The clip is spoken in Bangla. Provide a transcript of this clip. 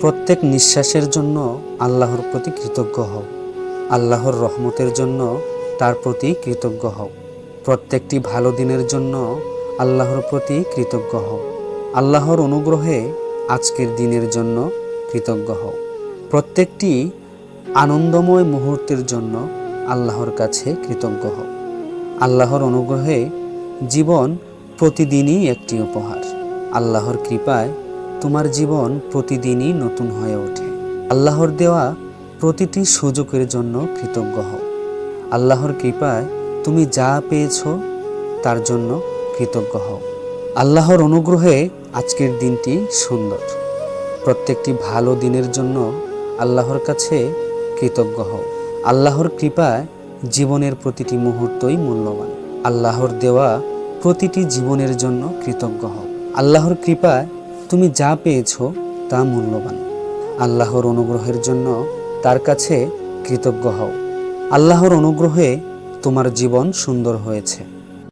প্রত্যেক নিঃশ্বাসের জন্য আল্লাহর প্রতি কৃতজ্ঞ হও। আল্লাহর রহমতের জন্য তার প্রতি কৃতজ্ঞ হও। প্রত্যেকটি ভালো দিনের জন্য আল্লাহর প্রতি কৃতজ্ঞ হও। আল্লাহর অনুগ্রহে আজকের দিনের জন্য কৃতজ্ঞ হও। প্রত্যেকটি আনন্দময় মুহূর্তের জন্য আল্লাহর কাছে কৃতজ্ঞ হও। আল্লাহর অনুগ্রহে জীবন প্রতিদিনই একটি উপহার। আল্লাহর কৃপায় তোমার জীবন প্রতিদিনই নতুন হয়ে ওঠে। আল্লাহর দেওয়া প্রতিটি সুযোগের জন্য কৃতজ্ঞ হও। আল্লাহর কৃপায় তুমি যা পেয়েছ তার জন্য কৃতজ্ঞ হও। আল্লাহর অনুগ্রহে আজকের দিনটি সুন্দর। প্রত্যেকটি ভালো দিনের জন্য আল্লাহর কাছে কৃতজ্ঞ হও। আল্লাহর কৃপায় জীবনের প্রতিটি মুহূর্তই মূল্যবান। আল্লাহর দেওয়া প্রতিটি জীবনের জন্য কৃতজ্ঞ হও। আল্লাহর কৃপায় তুমি যা পেয়েছ তা মূল্যবান। আল্লাহর অনুগ্রহের জন্য তার কাছে কৃতজ্ঞ হও। আল্লাহর অনুগ্রহে তোমার জীবন সুন্দর হয়েছে।